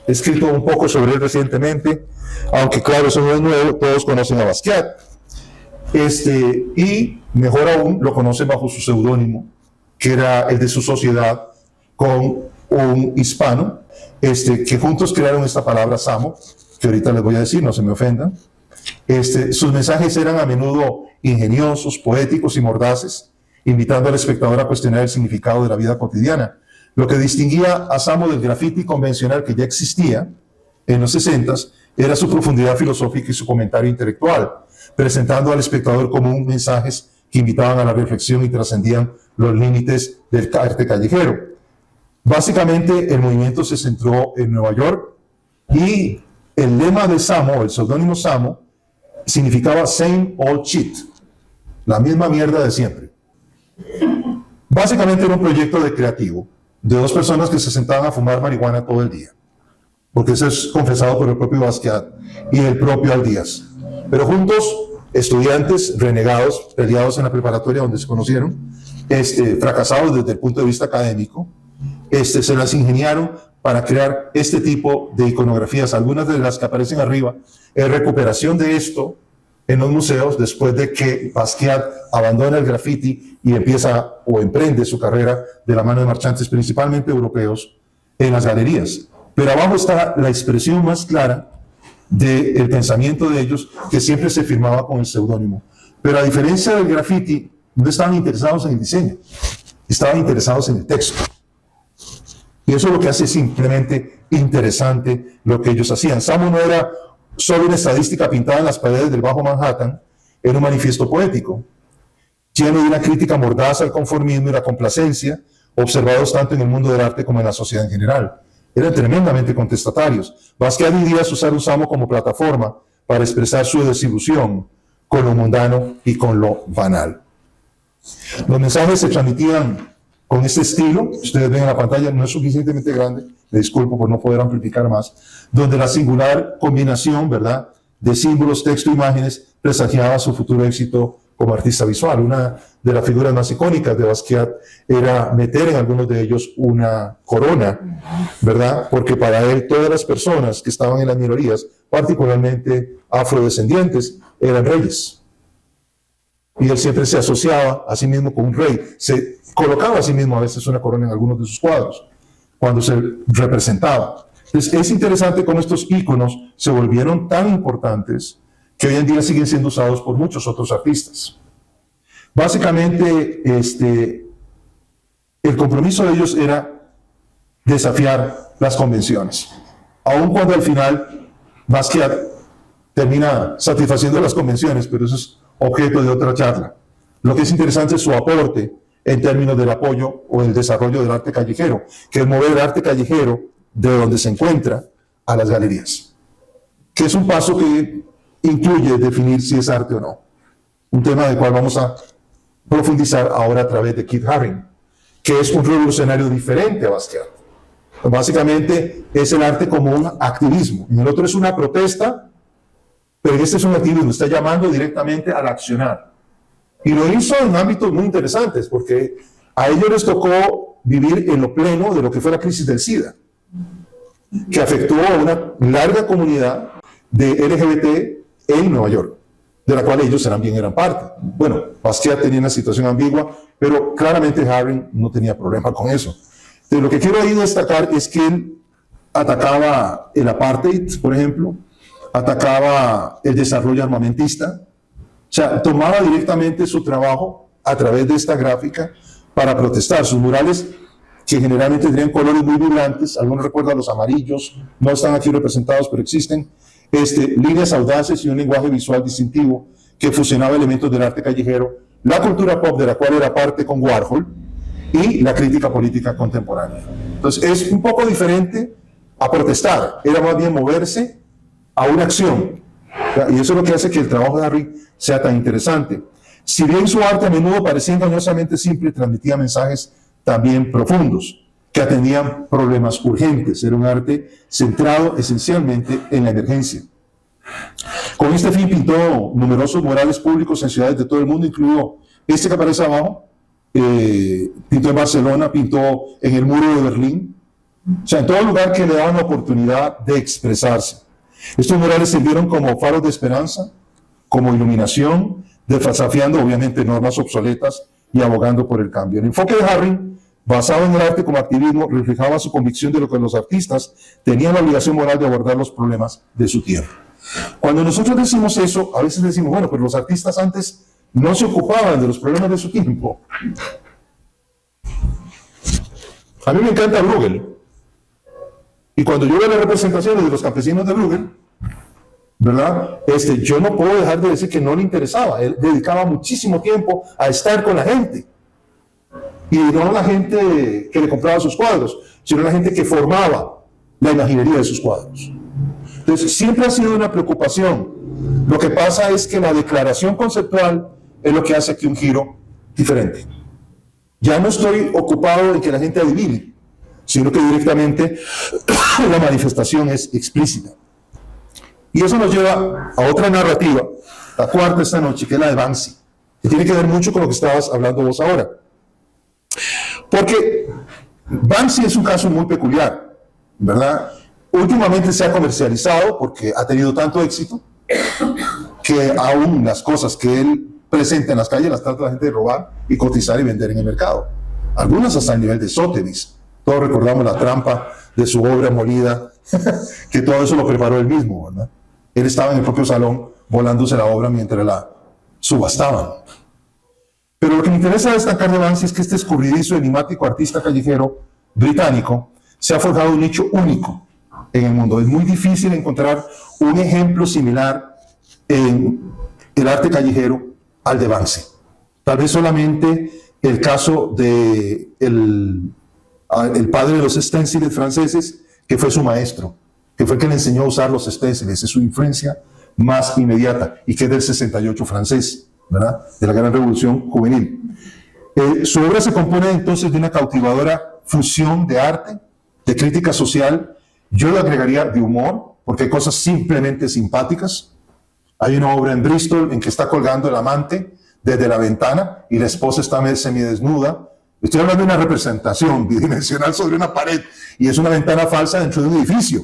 He escrito un poco sobre él recientemente, aunque claro, eso no es nuevo, todos conocen a Basquiat. Y mejor aún, lo conocen bajo su seudónimo, que era el de su sociedad con un hispano, que juntos crearon esta palabra Samo, que ahorita les voy a decir, no se me ofendan. Sus mensajes eran a menudo ingeniosos, poéticos y mordaces, invitando al espectador a cuestionar el significado de la vida cotidiana. Lo que distinguía a Samo del graffiti convencional que ya existía en los 60s era su profundidad filosófica y su comentario intelectual, presentando al espectador común mensajes que invitaban a la reflexión y trascendían los límites del arte callejero. Básicamente, el movimiento se centró en Nueva York y el lema de Samo, el seudónimo Samo, significaba same old shit, la misma mierda de siempre. Básicamente era un proyecto de creativo, de dos personas que se sentaban a fumar marihuana todo el día, porque eso es confesado por el propio Basquiat y el propio Aldías. Pero juntos, estudiantes renegados, peleados en la preparatoria donde se conocieron, fracasados desde el punto de vista académico, se las ingeniaron para crear este tipo de iconografías. Algunas de las que aparecen arriba es recuperación de esto en los museos después de que Basquiat abandona el graffiti y empieza o emprende su carrera de la mano de marchantes principalmente europeos en las galerías. Pero abajo está la expresión más clara del pensamiento de ellos, que siempre se firmaba con el seudónimo. Pero a diferencia del graffiti, no estaban interesados en el diseño, estaban interesados en el texto. Y eso es lo que hace simplemente interesante lo que ellos hacían. Samo no era solo una estadística pintada en las paredes del Bajo Manhattan, era un manifiesto poético, lleno de una crítica mordaz al conformismo y la complacencia, observados tanto en el mundo del arte como en la sociedad en general. Eran tremendamente contestatarios. Basquiat y Díaz usaron Samo como plataforma para expresar su desilusión con lo mundano y con lo banal. Los mensajes se transmitían con este estilo, ustedes ven en la pantalla, no es suficientemente grande, me disculpo por no poder amplificar más, donde la singular combinación, ¿verdad?, de símbolos, texto e imágenes presagiaba su futuro éxito como artista visual. Una de las figuras más icónicas de Basquiat era meter en algunos de ellos una corona, ¿verdad?, porque para él todas las personas que estaban en las minorías, particularmente afrodescendientes, eran reyes. Y él siempre se asociaba a sí mismo con un rey, se colocaba a sí mismo a veces una corona en algunos de sus cuadros, cuando se representaba. Entonces, es interesante cómo estos íconos se volvieron tan importantes que hoy en día siguen siendo usados por muchos otros artistas. Básicamente, el compromiso de ellos era desafiar las convenciones, aun cuando al final Basquiat termina satisfaciendo las convenciones, pero eso es objeto de otra charla. Lo que es interesante es su aporte en términos del apoyo o el desarrollo del arte callejero, que es mover el arte callejero de donde se encuentra a las galerías, que es un paso que incluye definir si es arte o no, un tema del cual vamos a profundizar ahora a través de Keith Haring, que es un revolucionario diferente a Basquiat. Básicamente es el arte como un activismo, y el otro es una protesta, pero este es un activismo, está llamando directamente al accionar. Y lo hizo en ámbitos muy interesantes, porque a ellos les tocó vivir en lo pleno de lo que fue la crisis del SIDA, que afectó a una larga comunidad de LGBT en Nueva York, de la cual ellos también eran parte. Bueno, Basquiat tenía una situación ambigua, pero claramente Haring no tenía problema con eso. Entonces, lo que quiero ahí destacar es que él atacaba el apartheid, por ejemplo, atacaba el desarrollo armamentista, o sea, tomaba directamente su trabajo a través de esta gráfica para protestar. Sus murales, que generalmente tendrían colores muy vibrantes, algunos recuerdan los amarillos, no están aquí representados, pero existen, líneas audaces y un lenguaje visual distintivo que fusionaba elementos del arte callejero, la cultura pop de la cual era parte con Warhol y la crítica política contemporánea. Entonces es un poco diferente a protestar, era más bien moverse a una acción, y eso es lo que hace que el trabajo de Harry sea tan interesante. Si bien su arte a menudo parecía engañosamente simple, transmitía mensajes también profundos, que atendían problemas urgentes. Era un arte centrado esencialmente en la emergencia. Con este fin pintó numerosos murales públicos en ciudades de todo el mundo, incluido este que aparece abajo, pintó en Barcelona, pintó en el muro de Berlín, o sea, en todo lugar que le daban la oportunidad de expresarse. Estos murales sirvieron como faros de esperanza, como iluminación, desafiando obviamente normas obsoletas y abogando por el cambio. El enfoque de Harry, basado en el arte como activismo, reflejaba su convicción de lo que los artistas tenían la obligación moral de abordar los problemas de su tiempo. Cuando nosotros decimos eso, a veces decimos, bueno, pero los artistas antes no se ocupaban de los problemas de su tiempo. A mí me encanta Bruegel. Y cuando yo veo las representaciones de los campesinos de Bruegel, ¿verdad? Yo no puedo dejar de decir que no le interesaba. Él dedicaba muchísimo tiempo a estar con la gente. Y no la gente que le compraba sus cuadros, sino la gente que formaba la imaginería de sus cuadros. Entonces, siempre ha sido una preocupación. Lo que pasa es que la declaración conceptual es lo que hace aquí un giro diferente. Ya no estoy ocupado en que la gente adivine, sino que directamente la manifestación es explícita. Y eso nos lleva a otra narrativa, la cuarta esta noche, que es la de Banksy, que tiene que ver mucho con lo que estabas hablando vos ahora. Porque Banksy es un caso muy peculiar, ¿verdad? Últimamente se ha comercializado porque ha tenido tanto éxito que aún las cosas que él presenta en las calles las trata la gente de robar y cotizar y vender en el mercado. Algunas hasta el nivel de Sotheby's. Todos recordamos la trampa de su obra molida, que todo eso lo preparó él mismo, ¿verdad? Él estaba en el propio salón volándose la obra mientras la subastaban. Pero lo que me interesa destacar de Banksy es que este escurridizo, enigmático artista callejero británico se ha forjado un nicho único en el mundo. Es muy difícil encontrar un ejemplo similar en el arte callejero al de Banksy. Tal vez solamente el caso de el padre de los stenciles franceses, que fue su maestro, que fue el que le enseñó a usar los stenciles. Es su influencia más inmediata, y que es del 68 francés, ¿verdad? De la gran revolución juvenil. Su obra se compone entonces de una cautivadora fusión de arte, de crítica social. Yo le agregaría de humor, porque hay cosas simplemente simpáticas. Hay una obra en Bristol en que está colgando el amante desde la ventana y la esposa está semidesnuda. Estoy hablando de una representación bidimensional sobre una pared, y es una ventana falsa dentro de un edificio.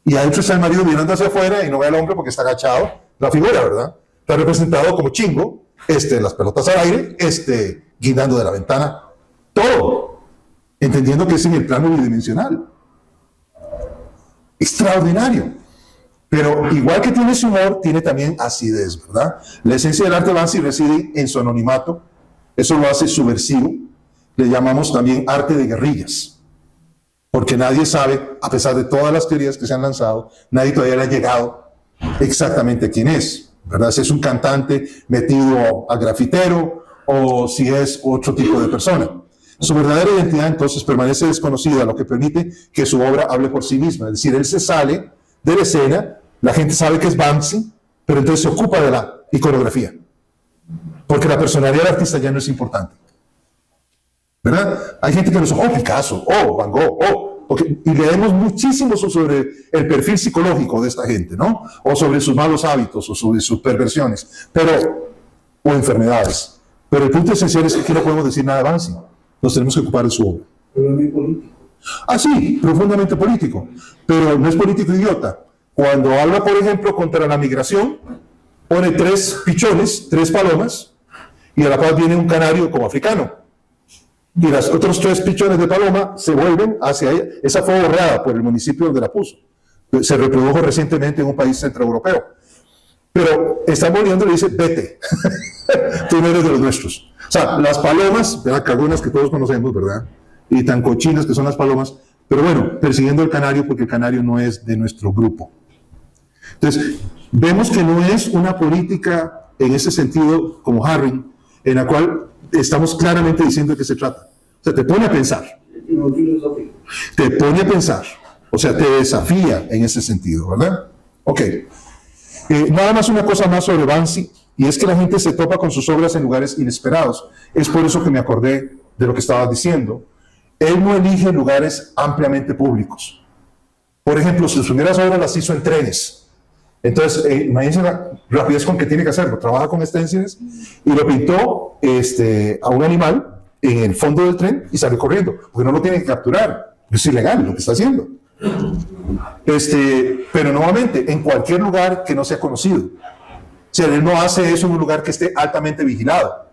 Y adentro está el marido mirando hacia afuera y no ve al hombre porque está agachado. La figura, ¿verdad? Está representado como Chingo, las pelotas al aire, guindando de la ventana. Todo, entendiendo que es en el plano bidimensional. Extraordinario. Pero igual que tiene su humor, tiene también acidez, ¿verdad? La esencia del arte de Banksy reside en su anonimato. Eso lo hace subversivo. Le llamamos también arte de guerrillas. Porque nadie sabe, a pesar de todas las teorías que se han lanzado, nadie todavía le ha llegado exactamente quién es, ¿verdad? Si es un cantante metido a grafitero o si es otro tipo de persona. Su verdadera identidad entonces permanece desconocida, lo que permite que su obra hable por sí misma. Es decir, él se sale de la escena, la gente sabe que es Banksy, pero entonces se ocupa de la iconografía. Porque la personalidad del artista ya no es importante. ¿Verdad? Hay gente que nos dice, Picasso, Van Gogh, y leemos muchísimo sobre el perfil psicológico de esta gente, ¿no? O sobre sus malos hábitos, o sobre sus perversiones, o enfermedades. Pero el punto esencial es que aquí no podemos decir nada de Banksy. Nos tenemos que ocupar de su obra. Pero es muy político. Ah, sí, profundamente político. Pero no es político idiota. Cuando habla, por ejemplo, contra la migración, pone 3 pichones, 3 palomas, y a la paz viene un canario como africano. Y los otros 3 pichones de paloma se vuelven hacia ella. Esa fue borrada por el municipio donde la puso. Se reprodujo recientemente en un país centroeuropeo. Pero está volviendo y le dice, vete, tú no eres de los nuestros. O sea, las palomas, ¿verdad? Cagonas que todos conocemos, ¿verdad? Y tan cochinas que son las palomas, pero bueno, persiguiendo al canario porque el canario no es de nuestro grupo. Entonces, vemos que no es una política en ese sentido como Harry, en la cual estamos claramente diciendo de qué se trata. O sea, te pone a pensar. Te pone a pensar. O sea, te desafía en ese sentido, ¿verdad? Ok. Nada más una cosa más sobre Banksy, y es que la gente se topa con sus obras en lugares inesperados. Es por eso que me acordé de lo que estabas diciendo. Él no elige lugares ampliamente públicos. Por ejemplo, sus primeras obras las hizo en trenes. Entonces, imagínense la rapidez con que tiene que hacerlo. Trabaja con stencils y lo pintó a un animal en el fondo del tren y sale corriendo, porque no lo tiene que capturar. Es ilegal lo que está haciendo. Pero nuevamente, en cualquier lugar que no sea conocido. O sea, él no hace eso en un lugar que esté altamente vigilado.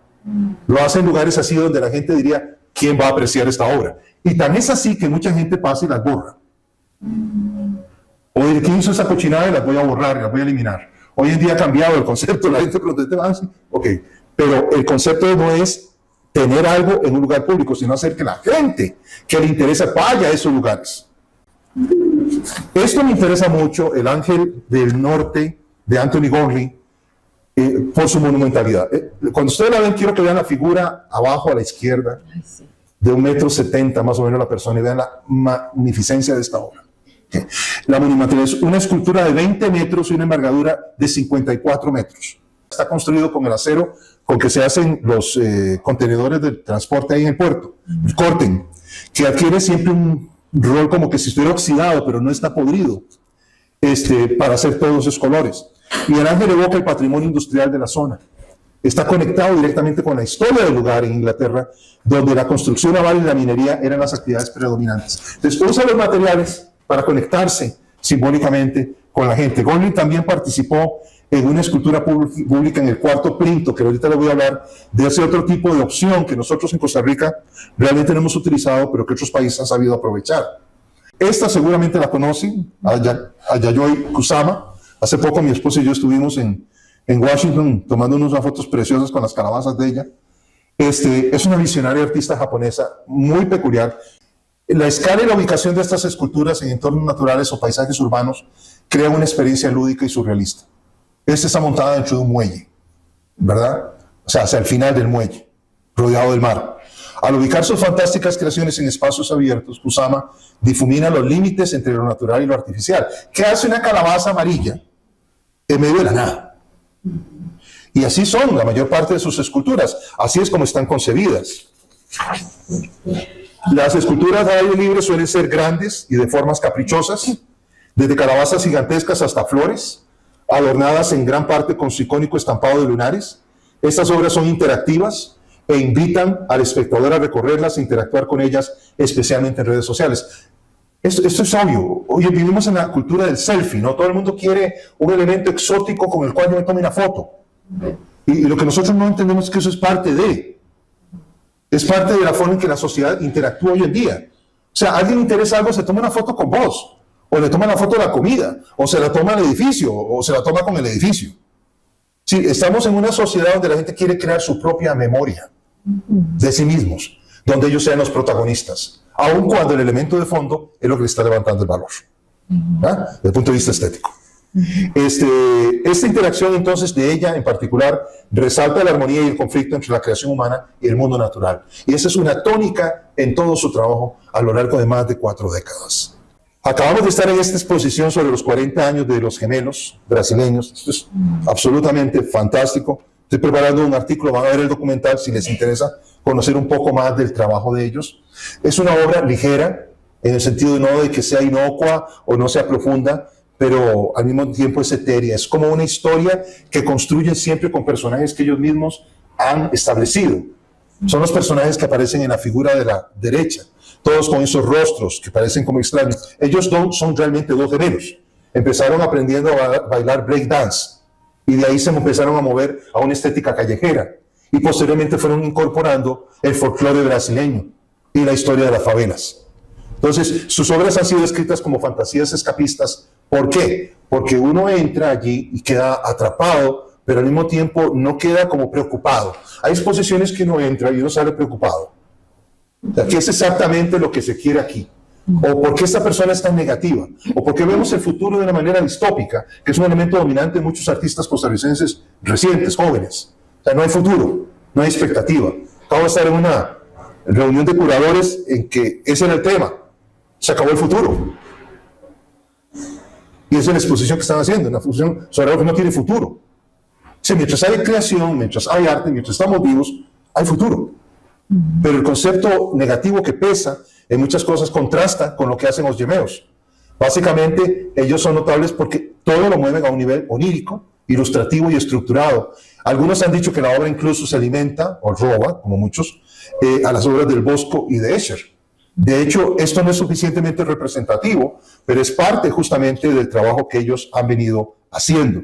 Lo hace en lugares así donde la gente diría, ¿quién va a apreciar esta obra? Y tan es así que mucha gente pasa y las borra. Oye, ¿quién hizo esa cochinada? Y las voy a borrar, las voy a eliminar. Hoy en día ha cambiado el concepto, la gente pregunta, ¿te vas? Ok, pero el concepto no es tener algo en un lugar público, sino hacer que la gente que le interesa vaya a esos lugares. Esto me interesa mucho, el Ángel del Norte de Anthony Gormley, por su monumentalidad. Cuando ustedes la ven, quiero que vean la figura abajo a la izquierda, de 1,70 m más o menos la persona, y vean la magnificencia de esta obra. La monumentalidad es una escultura de 20 metros y una envergadura de 54 metros. Está construido con el acero con que se hacen los contenedores de transporte ahí en el puerto, el Corten, que adquiere siempre un rol como que si estuviera oxidado, pero no está podrido, para hacer todos esos colores. Y el ángel evoca el patrimonio industrial de la zona. Está conectado directamente con la historia del lugar en Inglaterra, donde la construcción naval y la minería eran las actividades predominantes. Entonces, usa los materiales para conectarse simbólicamente con la gente. Gormley también participó en una escultura pública en el Cuarto Plinto, que ahorita le voy a hablar de ese otro tipo de opción que nosotros en Costa Rica realmente no hemos utilizado, pero que otros países han sabido aprovechar. Esta seguramente la conocen, a Yayoi Kusama. Hace poco mi esposa y yo estuvimos en Washington tomando unas fotos preciosas con las calabazas de ella. Es una visionaria artista japonesa muy peculiar. La escala y la ubicación de estas esculturas en entornos naturales o paisajes urbanos crea una experiencia lúdica y surrealista. Esta está montada dentro de un muelle, ¿verdad? O sea, hacia el final del muelle, rodeado del mar. Al ubicar sus fantásticas creaciones en espacios abiertos, Kusama difumina los límites entre lo natural y lo artificial. ¿Qué hace una calabaza amarilla en medio de la nada? Y así son la mayor parte de sus esculturas. Así es como están concebidas. Las esculturas de aire libre suelen ser grandes y de formas caprichosas, desde calabazas gigantescas hasta flores, adornadas en gran parte con su icónico estampado de lunares. Estas obras son interactivas e invitan al espectador a recorrerlas e interactuar con ellas, especialmente en redes sociales. Esto es obvio. Oye, vivimos en la cultura del selfie, ¿no? Todo el mundo quiere un elemento exótico con el cual yo me tome una foto. Y lo que nosotros no entendemos es que eso es parte de la forma en que la sociedad interactúa hoy en día. O sea, a alguien le interesa algo, se toma una foto con vos, o le toma la foto de la comida, o se la toma al edificio, o se la toma con el edificio. Sí, estamos en una sociedad donde la gente quiere crear su propia memoria de sí mismos, donde ellos sean los protagonistas, aun cuando el elemento de fondo es lo que le está levantando el valor, ¿verdad? Desde el punto de vista estético. Esta interacción entonces de ella en particular resalta la armonía y el conflicto entre la creación humana y el mundo natural. Y esa es una tónica en todo su trabajo a lo largo de más de 4 décadas. Acabamos de estar en esta exposición sobre los 40 años de los gemelos brasileños. Esto es absolutamente fantástico. Estoy preparando un artículo, van a ver el documental si les interesa conocer un poco más del trabajo de ellos. Es una obra ligera, en el sentido no de que sea inocua o no sea profunda, pero al mismo tiempo es etérea. Es como una historia que construyen siempre con personajes que ellos mismos han establecido. Son los personajes que aparecen en la figura de la derecha, todos con esos rostros que parecen como extraños. Ellos son realmente 2 gemelos. Empezaron aprendiendo a bailar breakdance y de ahí se empezaron a mover a una estética callejera y posteriormente fueron incorporando el folclore brasileño y la historia de las favelas. Entonces, sus obras han sido escritas como fantasías escapistas. ¿Por qué? Porque uno entra allí y queda atrapado pero al mismo tiempo no queda como preocupado. Hay exposiciones que uno entra y uno sale preocupado. O sea, ¿qué es exactamente lo que se quiere aquí? ¿O por qué esta persona es tan negativa? ¿O por qué vemos el futuro de una manera distópica, que es un elemento dominante en muchos artistas costarricenses recientes, jóvenes? O sea, no hay futuro, no hay expectativa. Acabo de estar en una reunión de curadores en que ese era el tema. Se acabó el futuro. Y esa es la exposición que están haciendo, una exposición sobre algo que no tiene futuro. O sea, mientras hay creación, mientras hay arte, mientras estamos vivos, hay futuro. Pero el concepto negativo que pesa en muchas cosas contrasta con lo que hacen los yemeos. Básicamente, ellos son notables porque todo lo mueven a un nivel onírico, ilustrativo y estructurado. Algunos han dicho que la obra incluso se alimenta, o roba, como muchos, a las obras del Bosco y de Escher. De hecho, esto no es suficientemente representativo, pero es parte justamente del trabajo que ellos han venido haciendo.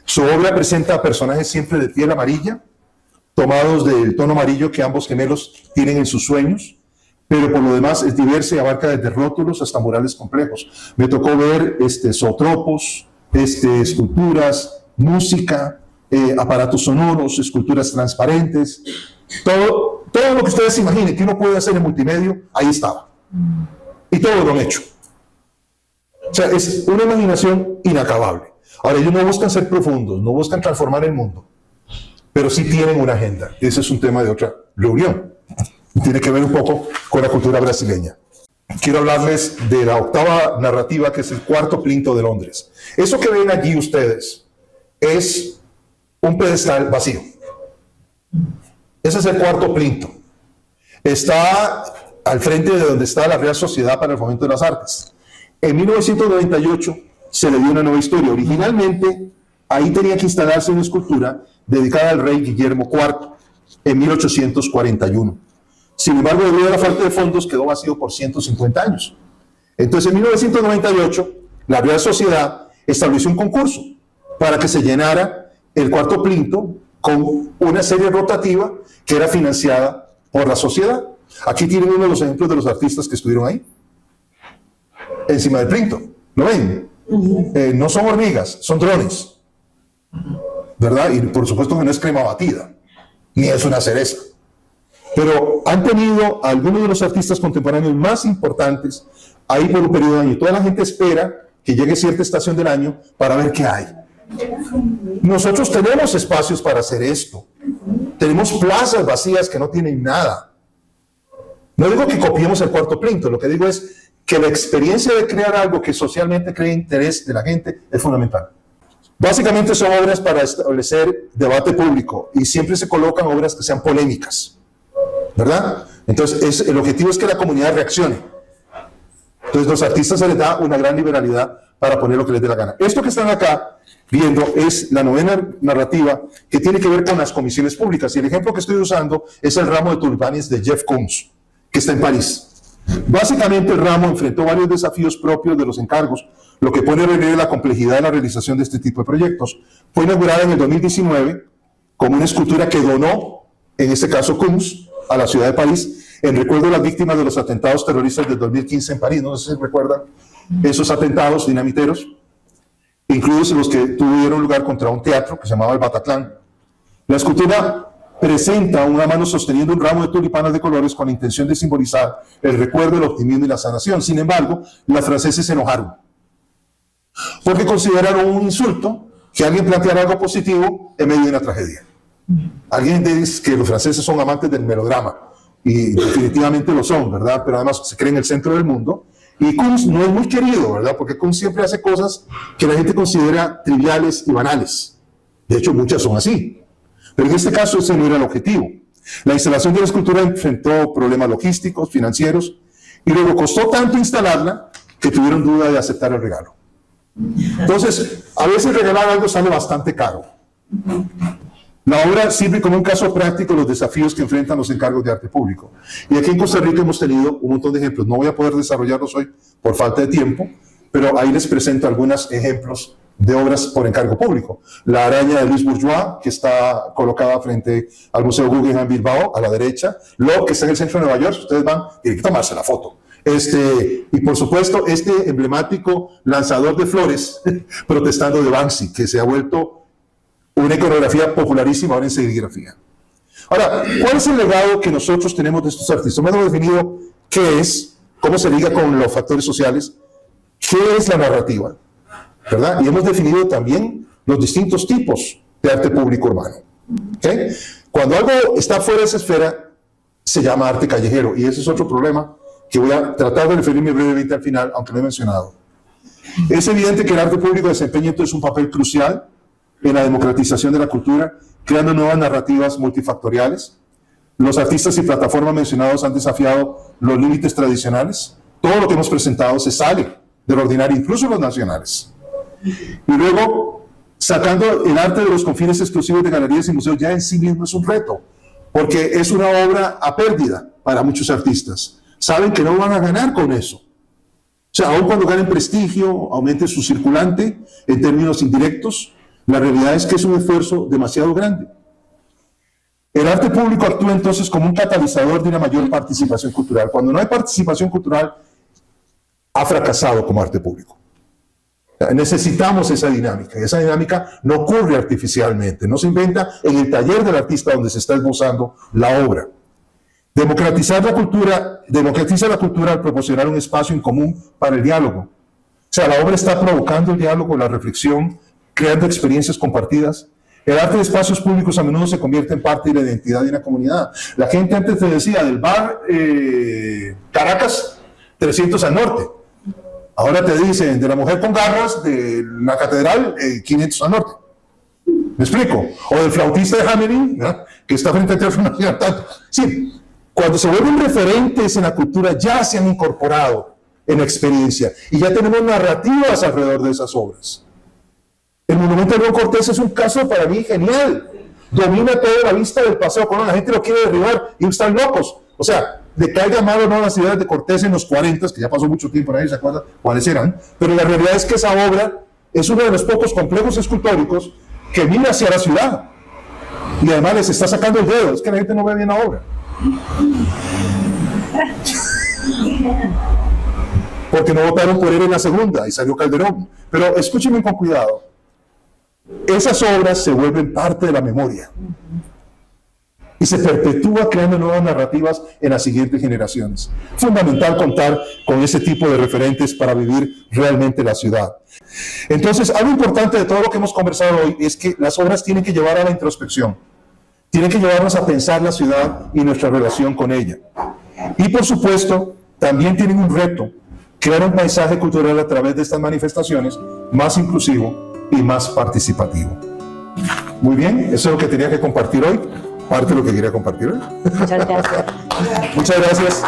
Su obra presenta a personajes siempre de piel amarilla, tomados del tono amarillo que ambos gemelos tienen en sus sueños, pero por lo demás es diversa y abarca desde rótulos hasta murales complejos. Me tocó ver zootropos, esculturas, música, aparatos sonoros, esculturas transparentes, todo lo que ustedes se imaginen que uno puede hacer en multimedia, ahí estaba. Y todo lo han hecho. O sea, es una imaginación inacabable. Ahora, ellos no buscan ser profundos, no buscan transformar el mundo, pero sí tienen una agenda. Ese es un tema de otra reunión. Tiene que ver un poco con la cultura brasileña. Quiero hablarles de la octava narrativa, que es el Cuarto Plinto de Londres. Eso que ven allí ustedes es un pedestal vacío. Ese es el Cuarto Plinto. Está al frente de donde está la Real Sociedad para el Fomento de las Artes. En 1998 se le dio una nueva historia. Originalmente, ahí tenía que instalarse una escultura dedicada al rey Guillermo IV en 1841. Sin embargo, debido a la falta de fondos, quedó vacío por 150 años. Entonces, en 1998, la Real Sociedad estableció un concurso para que se llenara el Cuarto Plinto con una serie rotativa que era financiada por la sociedad. Aquí tienen uno de los ejemplos de los artistas que estuvieron ahí, encima del Plinto. ¿Lo ven? No son hormigas, son drones, ¿verdad? Y por supuesto que no es crema batida, ni es una cereza. Pero han tenido a algunos de los artistas contemporáneos más importantes ahí por un periodo de año. Toda la gente espera que llegue cierta estación del año para ver qué hay. Nosotros tenemos espacios para hacer esto. Tenemos plazas vacías que no tienen nada. No digo que copiemos el Cuarto Plinto, lo que digo es que la experiencia de crear algo que socialmente cree interés de la gente es fundamental. Básicamente son obras para establecer debate público y siempre se colocan obras que sean polémicas, ¿verdad? Entonces, el objetivo es que la comunidad reaccione. Entonces, los artistas se les da una gran liberalidad para poner lo que les dé la gana. Esto que están acá viendo es la novena narrativa que tiene que ver con las comisiones públicas. Y el ejemplo que estoy usando es el ramo de tulipanes de Jeff Koons, que está en París. Básicamente, el ramo enfrentó varios desafíos propios de los encargos, lo que pone en relieve la complejidad de la realización de este tipo de proyectos. Fue inaugurada en el 2019 como una escultura que donó, en este caso Koons, a la ciudad de París, en recuerdo de las víctimas de los atentados terroristas del 2015 en París. No sé si recuerdan esos atentados dinamiteros, incluidos los que tuvieron lugar contra un teatro que se llamaba el Bataclan. La escultura presenta una mano sosteniendo un ramo de tulipanes de colores con la intención de simbolizar el recuerdo, el optimismo y la sanación. Sin embargo, los franceses se enojaron porque consideraron un insulto que alguien planteara algo positivo en medio de una tragedia. Alguien dice que los franceses son amantes del melodrama, y definitivamente lo son, ¿verdad? Pero además se creen el centro del mundo. Y Koons no es muy querido, ¿verdad? Porque Koons siempre hace cosas que la gente considera triviales y banales. De hecho, muchas son así. Pero en este caso ese no era el objetivo. La instalación de la escultura enfrentó problemas logísticos, financieros, y luego costó tanto instalarla que tuvieron duda de aceptar el regalo. Entonces, a veces regalar algo sale bastante caro. La obra sirve como un caso práctico de los desafíos que enfrentan los encargos de arte público. Y aquí en Costa Rica hemos tenido un montón de ejemplos. No voy a poder desarrollarlos hoy por falta de tiempo, pero ahí les presento algunos ejemplos de obras por encargo público. La araña de Luis Bourgeois, que está colocada frente al Museo Guggenheim Bilbao, a la derecha. Lo que está en el centro de Nueva York, si ustedes van, tienen que tomarse la foto. Y por supuesto, este emblemático lanzador de flores protestando de Banksy, que se ha vuelto una iconografía popularísima ahora en serigrafía. Ahora, ¿cuál es el legado que nosotros tenemos de estos artistas? Hemos definido qué es, cómo se liga con los factores sociales, qué es la narrativa, ¿verdad? Y hemos definido también los distintos tipos de arte público urbano. ¿Okay? Cuando algo está fuera de esa esfera, se llama arte callejero, y ese es otro problema que voy a tratar de referirme brevemente al final, aunque lo he mencionado. Es evidente que el arte público desempeña entonces un papel crucial en la democratización de la cultura, creando nuevas narrativas multifactoriales. Los artistas y plataformas mencionados han desafiado los límites tradicionales. Todo lo que hemos presentado se sale de lo ordinario, incluso los nacionales. Y luego, sacando el arte de los confines exclusivos de galerías y museos ya en sí mismo es un reto, porque es una obra a pérdida para muchos artistas. Saben que no van a ganar con eso. O sea, aun cuando ganen prestigio, aumente su circulante en términos indirectos, la realidad es que es un esfuerzo demasiado grande. El arte público actúa entonces como un catalizador de una mayor participación cultural. Cuando no hay participación cultural, ha fracasado como arte público. Necesitamos esa dinámica, y esa dinámica no ocurre artificialmente, no se inventa en el taller del artista donde se está esbozando la obra. Democratiza la cultura al proporcionar un espacio en común para el diálogo. O sea, la obra está provocando el diálogo, la reflexión, creando experiencias compartidas. El arte de espacios públicos a menudo se convierte en parte de la identidad de una comunidad. La gente antes te decía del bar Caracas 300 al norte. Ahora te dicen de la mujer con garras de la catedral 500 al norte. ¿Me explico? O del flautista de Hamelin, ¿no?, que está frente a Teatro Nacional. Sí, cuando se vuelven referentes en la cultura ya se han incorporado en la experiencia y ya tenemos narrativas alrededor de esas obras. El monumento de León Cortés es un caso para mí genial. Domina toda la vista del Paseo Colón. La gente lo quiere derribar y están locos. O sea, le caiga mal o no las ideas de Cortés en los 40, que ya pasó mucho tiempo, nadie se acuerda cuáles eran, pero la realidad es que esa obra es uno de los pocos complejos escultóricos que mira hacia la ciudad. Y además les está sacando el dedo. Es que la gente no ve bien la obra. Porque no votaron por él en la segunda y salió Calderón. Pero escúchenme con cuidado. Esas obras se vuelven parte de la memoria y se perpetúa creando nuevas narrativas en las siguientes generaciones. Fundamental contar con ese tipo de referentes para vivir realmente la ciudad. Entonces, algo importante de todo lo que hemos conversado hoy es que las obras tienen que llevar a la introspección, tienen que llevarnos a pensar la ciudad y nuestra relación con ella. Y por supuesto, también tienen un reto: crear un paisaje cultural a través de estas manifestaciones más inclusivo y más participativo. Muy bien, eso es lo que tenía que compartir hoy, parte de lo que quería compartir hoy. Muchas gracias. Muchas gracias.